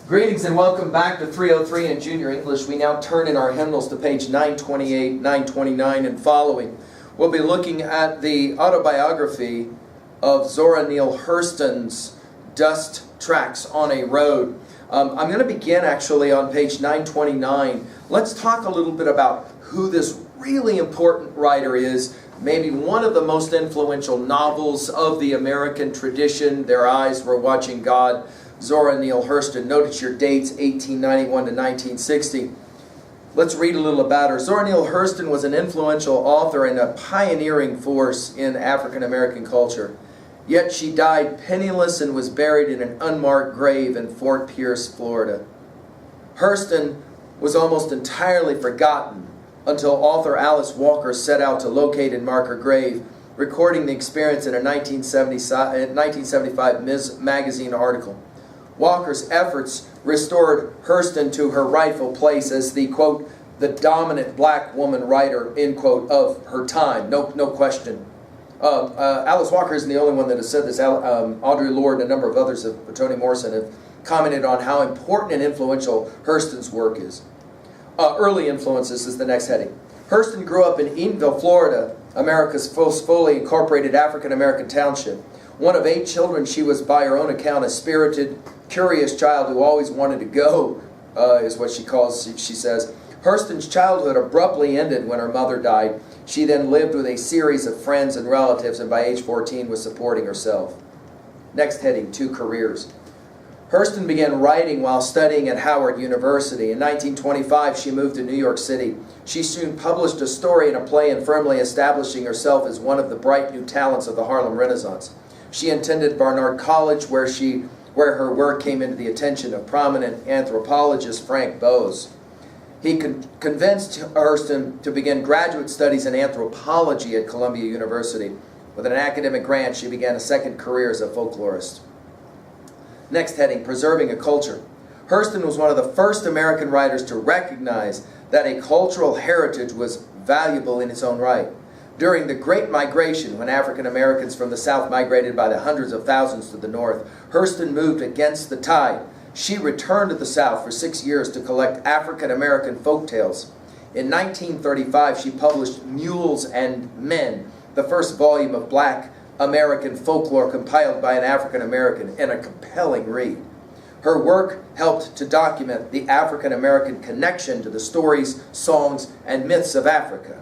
Greetings and welcome back to 303 in Junior English. We now turn in our hymnals to page 928, 929 and following. We'll be looking at the autobiography of Zora Neale Hurston's Dust Tracks on a Road. I'm going to begin actually on page 929. Let's talk a little bit about who this really important writer is. Maybe one of the most influential novels of the American tradition. Their eyes were watching God. Zora Neale Hurston. Notice your dates, 1891 to 1960. Let's read a little about her. Zora Neale Hurston was an influential author and a pioneering force in African American culture. Yet she died penniless and was buried in an unmarked grave in Fort Pierce, Florida. Hurston was almost entirely forgotten until author Alice Walker set out to locate and mark her grave, recording the experience in a 1975 Ms. Magazine article. Walker's efforts restored Hurston to her rightful place as the, quote, the dominant black woman writer, end quote, of her time. No question. Alice Walker isn't the only one that has said this. Audre Lorde and a number of others, Toni Morrison, have commented on how important and influential Hurston's work is. Early influences is the next heading. Hurston grew up in Eatonville, Florida, America's first fully incorporated African American township. One of 8 children, she was, by her own account, a spirited, curious child who always wanted to go, is what she says. Hurston's childhood abruptly ended when her mother died. She then lived with a series of friends and relatives, and by age 14 was supporting herself. Next heading, 2 careers. Hurston began writing while studying at Howard University. In 1925, she moved to New York City. She soon published a story and a play and firmly establishing herself as one of the bright new talents of the Harlem Renaissance. She attended Barnard College, where her work came into the attention of prominent anthropologist Frank Bowes. He convinced Hurston to begin graduate studies in anthropology at Columbia University. With an academic grant, she began a second career as a folklorist. Next heading, preserving a culture. Hurston was one of the first American writers to recognize that a cultural heritage was valuable in its own right. During the Great Migration, when African Americans from the South migrated by the hundreds of thousands to the North, Hurston moved against the tide. She returned to the South for 6 years to collect African American folktales. In 1935, she published Mules and Men, the first volume of Black American folklore compiled by an African American, and a compelling read. Her work helped to document the African American connection to the stories, songs, and myths of Africa.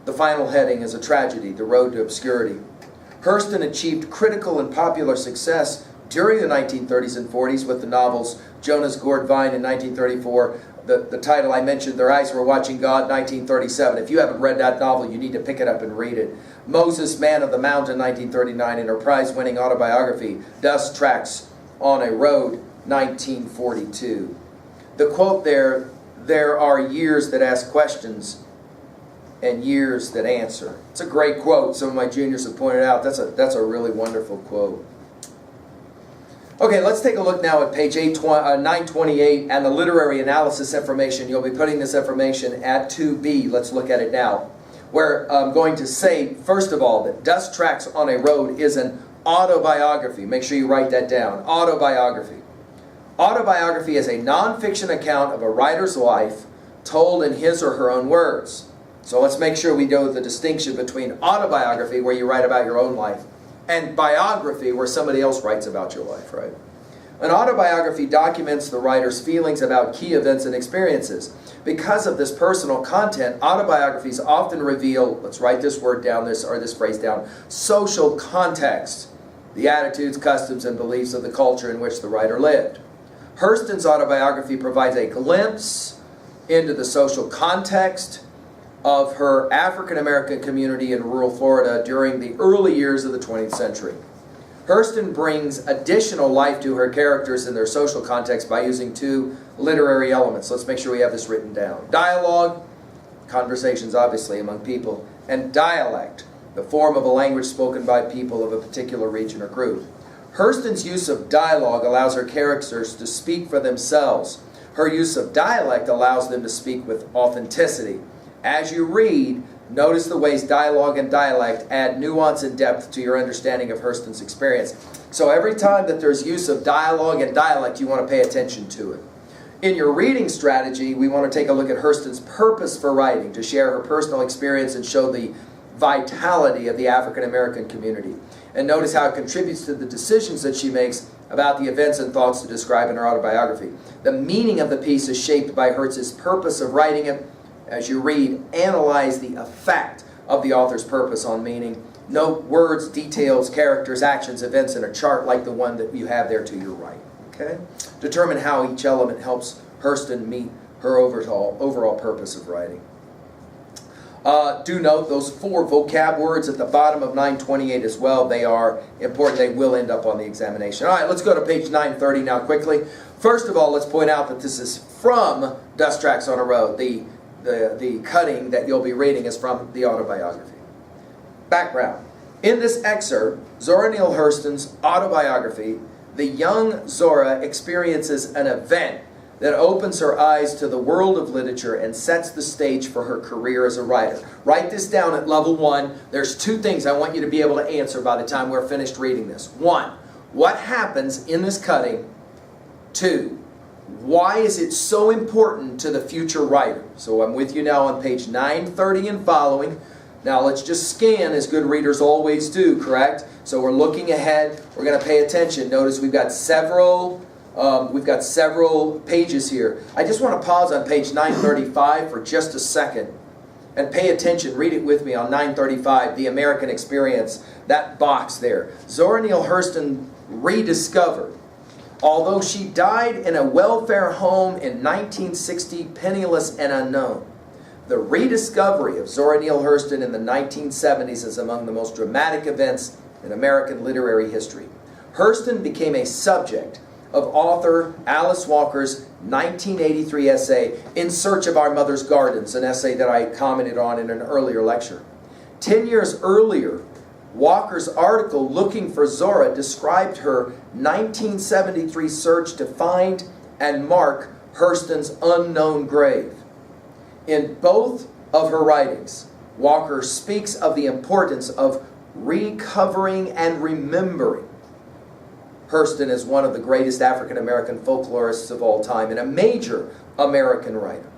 The final heading is a tragedy, The Road to Obscurity. Hurston achieved critical and popular success during the 1930s and 40s with the novels Jonah's Gourd Vine in 1934, the title I mentioned, Their Eyes Were Watching God, 1937. If you haven't read that novel, you need to pick it up and read it. Moses, Man of the Mountain, 1939, and her prize-winning autobiography, Dust Tracks on a Road, 1942. The quote there are years that ask questions and years that answer. It's a great quote. Some of my juniors have pointed out that's a really wonderful quote. Okay, let's take a look now at page 928 and the literary analysis information. You'll be putting this information at 2B. Let's look at it now. Where I'm going to say, first of all, that Dust Tracks on a Road is an autobiography. Make sure you write that down. Autobiography. Autobiography is a nonfiction account of a writer's life told in his or her own words. So let's make sure we know the distinction between autobiography, where you write about your own life, and biography, where somebody else writes about your life, right? An autobiography documents the writer's feelings about key events and experiences. Because of this personal content, autobiographies often reveal, let's write this word down, this phrase down, social context, the attitudes, customs, and beliefs of the culture in which the writer lived. Hurston's autobiography provides a glimpse into the social context of her African American community in rural Florida during the early years of the 20th century. Hurston brings additional life to her characters in their social context by using 2 literary elements. Let's make sure we have this written down. Dialogue, conversations obviously among people, and dialect, the form of a language spoken by people of a particular region or group. Hurston's use of dialogue allows her characters to speak for themselves. Her use of dialect allows them to speak with authenticity. As you read, notice the ways dialogue and dialect add nuance and depth to your understanding of Hurston's experience. So every time that there's use of dialogue and dialect, you want to pay attention to it. In your reading strategy, we want to take a look at Hurston's purpose for writing, to share her personal experience and show the vitality of the African American community. And notice how it contributes to the decisions that she makes about the events and thoughts to describe in her autobiography. The meaning of the piece is shaped by Hurston's purpose of writing it. As you read, analyze the effect of the author's purpose on meaning. Note words, details, characters, actions, events in a chart like the one that you have there to your right. Okay? Determine how each element helps Hurston meet her overall purpose of writing. Do note those 4 vocab words at the bottom of 928 as well. They are important. They will end up on the examination. All right, let's go to page 930 now quickly. First of all, let's point out that this is from Dust Tracks on a Road. The cutting that you'll be reading is from the autobiography. Background. In this excerpt, Zora Neale Hurston's autobiography, the young Zora experiences an event that opens her eyes to the world of literature and sets the stage for her career as a writer. Write this down at level 1. There's 2 things I want you to be able to answer by the time we're finished reading this. 1, what happens in this cutting? 2, why is it so important to the future writer? So I'm with you now on page 930 and following. Now let's just scan as good readers always do, correct? So we're looking ahead. We're going to pay attention. Notice we've got several pages here. I just want to pause on page 935 for just a second and pay attention. Read it with me on 935, the American Experience, that box there. Zora Neale Hurston rediscovered. Although she died in a welfare home in 1960, penniless and unknown, the rediscovery of Zora Neale Hurston in the 1970s is among the most dramatic events in American literary history. Hurston became a subject of author Alice Walker's 1983 essay, In Search of Our Mother's Gardens, an essay that I commented on in an earlier lecture. 10 years earlier, Walker's article Looking for Zora described her 1973 search to find and mark Hurston's unknown grave. In both of her writings, Walker speaks of the importance of recovering and remembering. Hurston is one of the greatest African American folklorists of all time and a major American writer.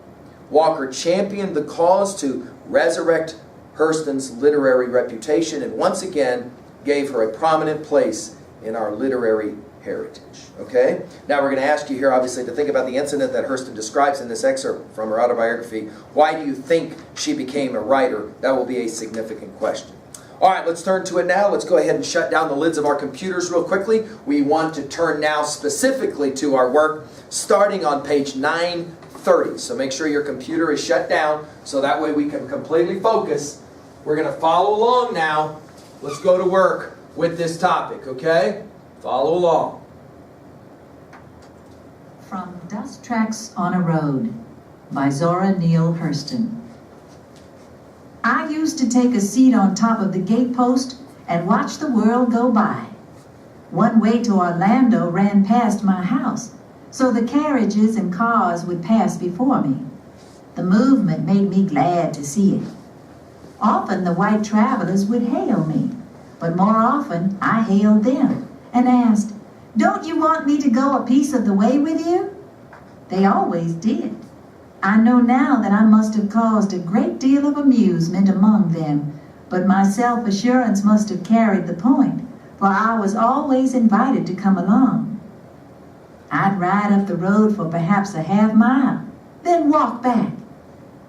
Walker championed the cause to resurrect Hurston's literary reputation and once again gave her a prominent place in our literary heritage. Okay? Now we're going to ask you here, obviously, to think about the incident that Hurston describes in this excerpt from her autobiography. Why do you think she became a writer? That will be a significant question. All right, let's turn to it now. Let's go ahead and shut down the lids of our computers real quickly. We want to turn now specifically to our work, starting on page 930. So make sure your computer is shut down so that way we can completely focus. We're going to follow along now. Let's go to work with this topic, okay? Follow along. From Dust Tracks on a Road by Zora Neale Hurston. I used to take a seat on top of the gatepost and watch the world go by. One way to Orlando ran past my house, so the carriages and cars would pass before me. The movement made me glad to see it. Often the white travelers would hail me, but more often I hailed them and asked, "Don't you want me to go a piece of the way with you?" They always did. I know now that I must have caused a great deal of amusement among them, but my self-assurance must have carried the point, for I was always invited to come along. I'd ride up the road for perhaps a half mile, then walk back.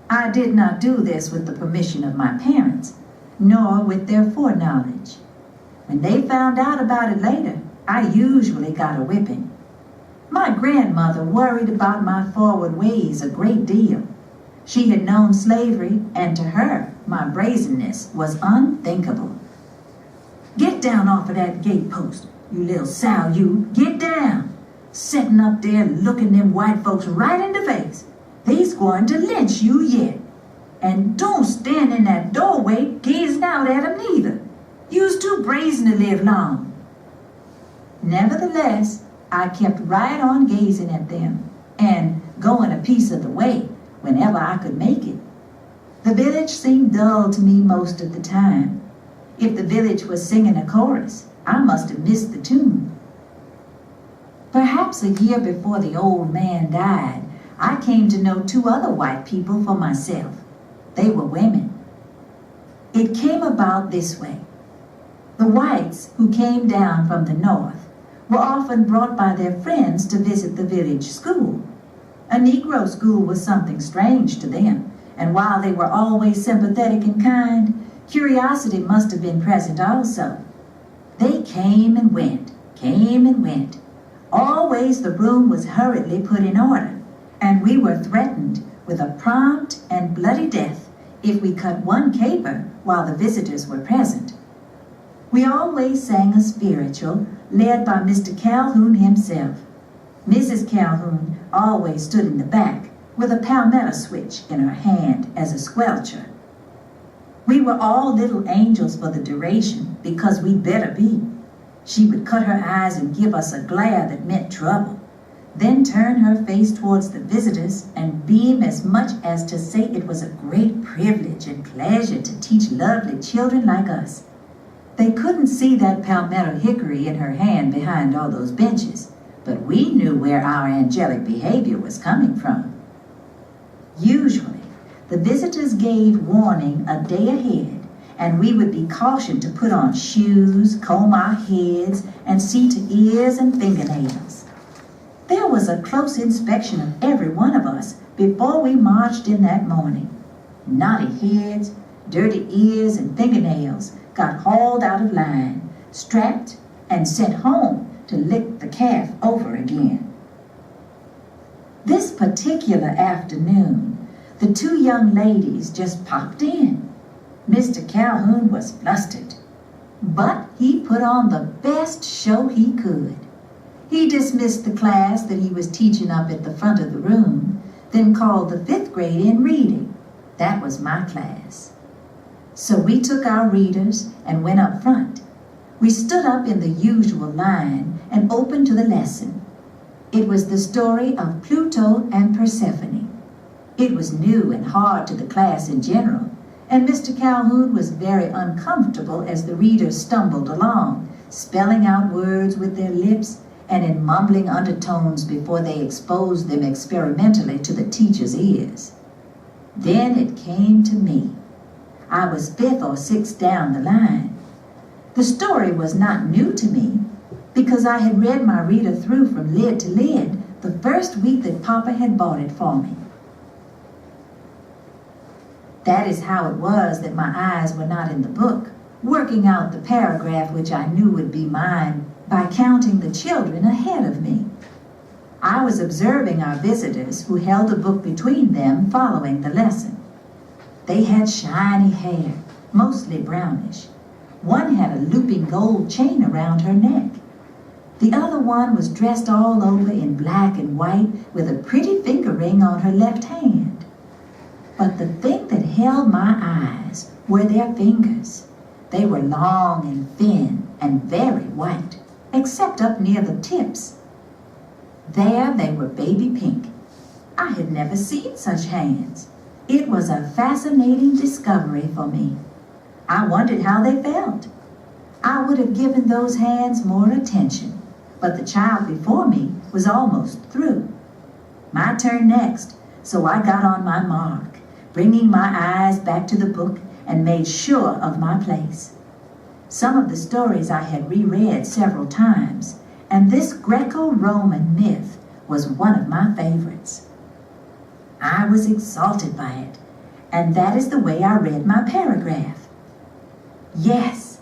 I did not do this with the permission of my parents, nor with their foreknowledge. When they found out about it later, I usually got a whipping. My grandmother worried about my forward ways a great deal. She had known slavery, and to her, my brazenness was unthinkable. "Get down off of that gatepost, you little sow, you. Get down. Setting up there looking them white folks right in the face. They's going to lynch you yet. And don't stand in that doorway gazing out at 'em neither. You's too brazen to live long." Nevertheless, I kept right on gazing at them and going a piece of the way whenever I could make it. The village seemed dull to me most of the time. If the village was singing a chorus, I must have missed the tune. Perhaps a year before the old man died, I came to know two other white people for myself. They were women. It came about this way. The whites who came down from the north were often brought by their friends to visit the village school. A Negro school was something strange to them, and while they were always sympathetic and kind, curiosity must have been present also. They came and went, came and went. Always the room was hurriedly put in order, and we were threatened with a prompt and bloody death if we cut one caper while the visitors were present. We always sang a spiritual led by Mr. Calhoun himself. Mrs. Calhoun always stood in the back with a palmetto switch in her hand as a squelcher. We were all little angels for the duration because we'd better be. She would cut her eyes and give us a glare that meant trouble, then turn her face towards the visitors and beam as much as to say it was a great privilege and pleasure to teach lovely children like us. They couldn't see that palmetto hickory in her hand behind all those benches, but we knew where our angelic behavior was coming from. Usually, the visitors gave warning a day ahead, and we would be cautioned to put on shoes, comb our heads, and see to ears and fingernails. There was a close inspection of every one of us before we marched in that morning. Knotty heads, dirty ears, and fingernails got hauled out of line, strapped, and sent home to lick the calf over again. This particular afternoon, the two young ladies just popped in. Mr. Calhoun was flustered, but he put on the best show he could. He dismissed the class that he was teaching up at the front of the room, then called the 5th grade in reading. That was my class. So we took our readers and went up front. We stood up in the usual line and opened to the lesson. It was the story of Pluto and Persephone. It was new and hard to the class in general, and Mr. Calhoun was very uncomfortable as the readers stumbled along, spelling out words with their lips and in mumbling undertones before they exposed them experimentally to the teacher's ears. Then it came to me. I was 5th or 6th down the line. The story was not new to me because I had read my reader through from lid to lid the first week that Papa had bought it for me. That is how it was that my eyes were not in the book, working out the paragraph which I knew would be mine by counting the children ahead of me. I was observing our visitors who held a book between them following the lesson. They had shiny hair, mostly brownish. One had a looping gold chain around her neck. The other one was dressed all over in black and white with a pretty finger ring on her left hand. But the thing that held my eyes were their fingers. They were long and thin and very white, except up near the tips. There they were baby pink. I had never seen such hands. It was a fascinating discovery for me. I wondered how they felt. I would have given those hands more attention, but the child before me was almost through. My turn next, so I got on my mark, bringing my eyes back to the book and made sure of my place. Some of the stories I had reread several times, and this Greco-Roman myth was one of my favorites. I was exalted by it, and that is the way I read my paragraph. Yes,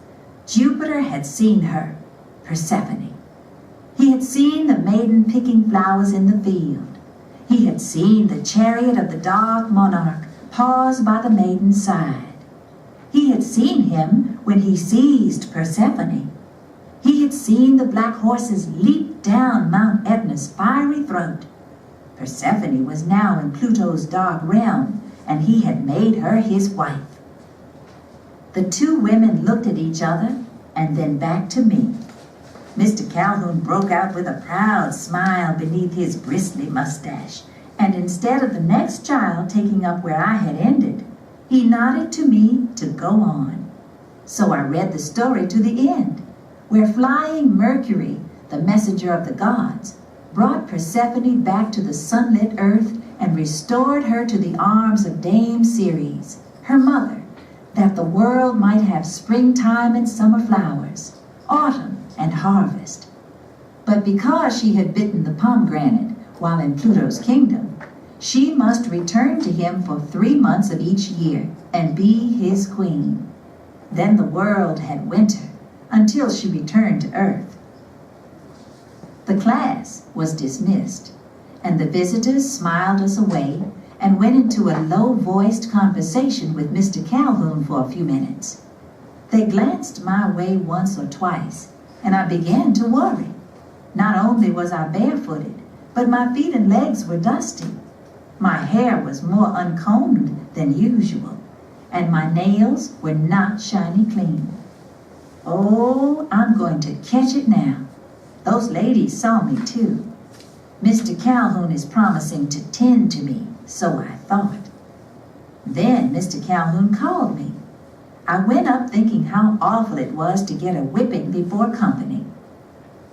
Jupiter had seen her, Persephone. He had seen the maiden picking flowers in the field. He had seen the chariot of the dark monarch pause by the maiden's side. He had seen him when he seized Persephone. He had seen the black horses leap down Mount Etna's fiery throat. Persephone was now in Pluto's dark realm, and he had made her his wife. The two women looked at each other and then back to me. Mr. Calhoun broke out with a proud smile beneath his bristly mustache, and instead of the next child taking up where I had ended, he nodded to me to go on. So I read the story to the end, where flying Mercury, the messenger of the gods, brought Persephone back to the sunlit earth and restored her to the arms of Dame Ceres, her mother, that the world might have springtime and summer flowers, autumn and harvest. But because she had bitten the pomegranate while in Pluto's kingdom, she must return to him for 3 months of each year and be his queen. Then the world had winter until she returned to Earth. The class was dismissed, and the visitors smiled us away and went into a low-voiced conversation with Mr. Calhoun for a few minutes. They glanced my way once or twice, and I began to worry. Not only was I barefooted, but my feet and legs were dusty. My hair was more uncombed than usual, and my nails were not shiny clean. Oh, I'm going to catch it now. Those ladies saw me too. Mr. Calhoun is promising to tend to me, so I thought. Then Mr. Calhoun called me. I went up thinking how awful it was to get a whipping before company.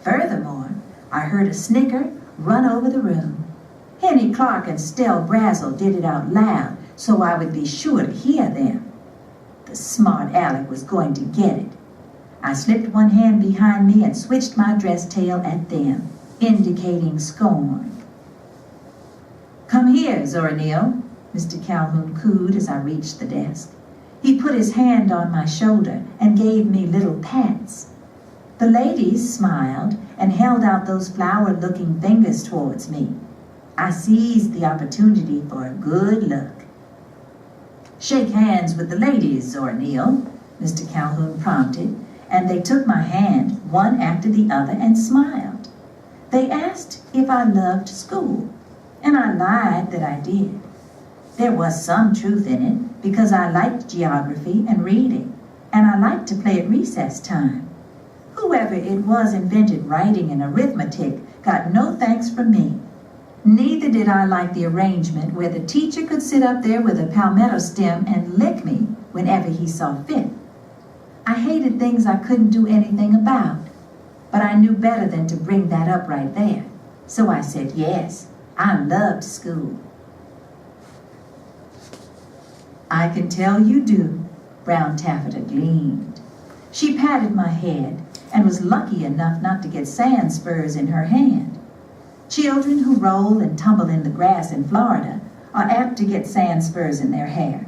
Furthermore, I heard a snicker run over the room. Henny Clark and Stell Brazel did it out loud, so I would be sure to hear them. The smart aleck was going to get it. I slipped one hand behind me and switched my dress tail at them, indicating scorn. "Come here, Zora Neale," Mr. Calhoun cooed as I reached the desk. He put his hand on my shoulder and gave me little pats. The ladies smiled and held out those flower-looking fingers towards me. I seized the opportunity for a good look. "Shake hands with the ladies, Zora Neale," Mr. Calhoun prompted, and they took my hand, one after the other, and smiled. They asked if I loved school, and I lied that I did. There was some truth in it, because I liked geography and reading, and I liked to play at recess time. Whoever it was invented writing and arithmetic got no thanks from me. Neither did I like the arrangement where the teacher could sit up there with a palmetto stem and lick me whenever he saw fit. I hated things I couldn't do anything about, but I knew better than to bring that up right there. So I said yes, I loved school. "I can tell you do," Brown Taffeta gleamed. She patted my head and was lucky enough not to get sand spurs in her hand. Children who roll and tumble in the grass in Florida are apt to get sand spurs in their hair.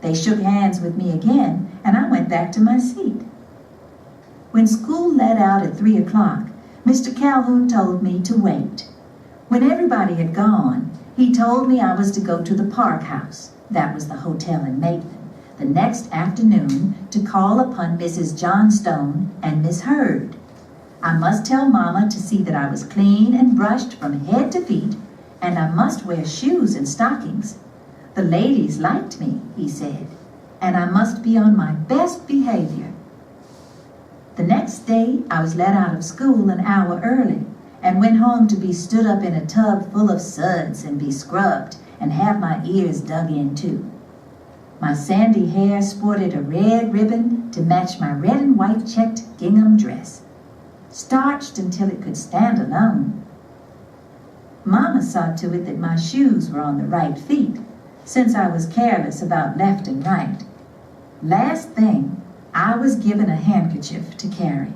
They shook hands with me again, and I went back to my seat. When school let out at 3 o'clock, Mr. Calhoun told me to wait. When everybody had gone, he told me I was to go to the Park House, that was the hotel in Maitland, the next afternoon to call upon Mrs. Johnstone and Miss Hurd. I must tell Mama to see that I was clean and brushed from head to feet, and I must wear shoes and stockings. The ladies liked me, he said, and I must be on my best behavior. The next day, I was let out of school an hour early and went home to be stood up in a tub full of suds and be scrubbed and have my ears dug in too. My sandy hair sported a red ribbon to match my red and white checked gingham dress, starched until it could stand alone. Mama saw to it that my shoes were on the right feet, since I was careless about left and right. Last thing, I was given a handkerchief to carry,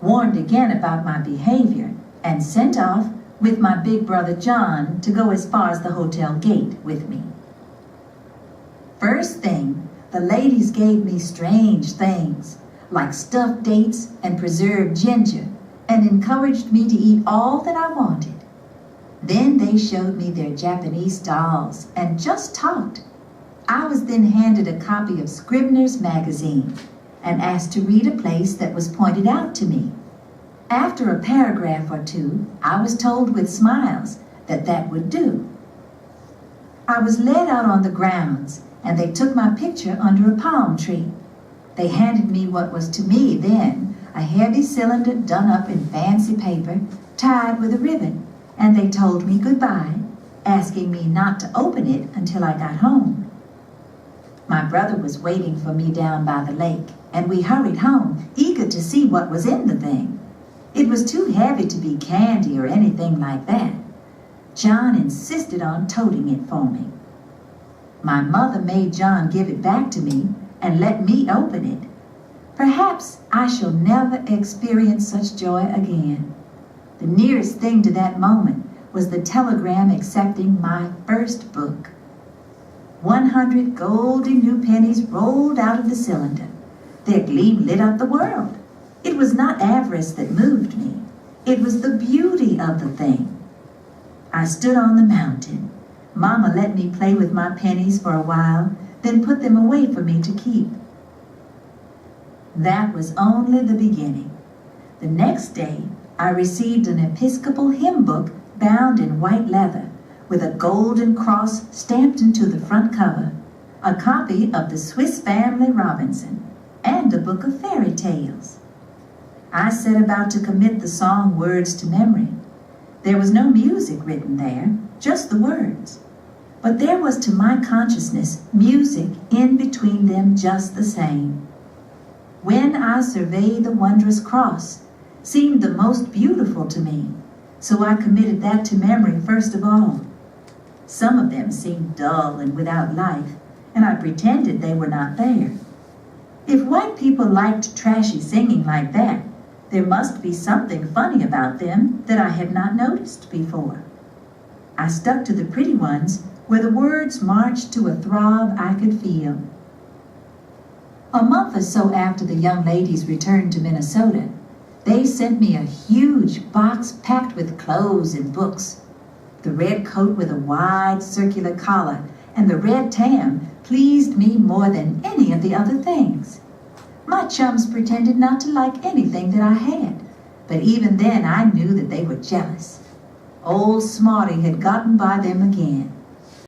warned again about my behavior, and sent off with my big brother John to go as far as the hotel gate with me. First thing, the ladies gave me strange things, like stuffed dates and preserved ginger, and encouraged me to eat all that I wanted. Then they showed me their Japanese dolls and just talked. I was then handed a copy of Scribner's magazine and asked to read a place that was pointed out to me. After a paragraph or two, I was told with smiles that that would do. I was led out on the grounds, and they took my picture under a palm tree. They handed me what was to me then a heavy cylinder done up in fancy paper, tied with a ribbon, and they told me goodbye, asking me not to open it until I got home. My brother was waiting for me down by the lake, and we hurried home, eager to see what was in the thing. It was too heavy to be candy or anything like that. John insisted on toting it for me. My mother made John give it back to me and let me open it. Perhaps I shall never experience such joy again. The nearest thing to that moment was the telegram accepting my first book. 100 golden new pennies rolled out of the cylinder. Their gleam lit up the world. It was not avarice that moved me. It was the beauty of the thing. I stood on the mountain. Mama let me play with my pennies for a while, then put them away for me to keep. That was only the beginning. The next day, I received an Episcopal hymn book bound in white leather, with a golden cross stamped into the front cover, a copy of the Swiss Family Robinson, and a book of fairy tales. I set about to commit the song words to memory. There was no music written there, just the words. But there was to my consciousness music in between them just the same. When I surveyed the wondrous cross, seemed the most beautiful to me, so I committed that to memory first of all. Some of them seemed dull and without life, and I pretended they were not there. If white people liked trashy singing like that, there must be something funny about them that I had not noticed before. I stuck to the pretty ones where the words marched to a throb I could feel. A month or so after the young ladies returned to Minnesota, they sent me a huge box packed with clothes and books. The red coat with a wide circular collar and the red tam pleased me more than any of the other things. My chums pretended not to like anything that I had, but even then I knew that they were jealous. Old Smarty had gotten by them again.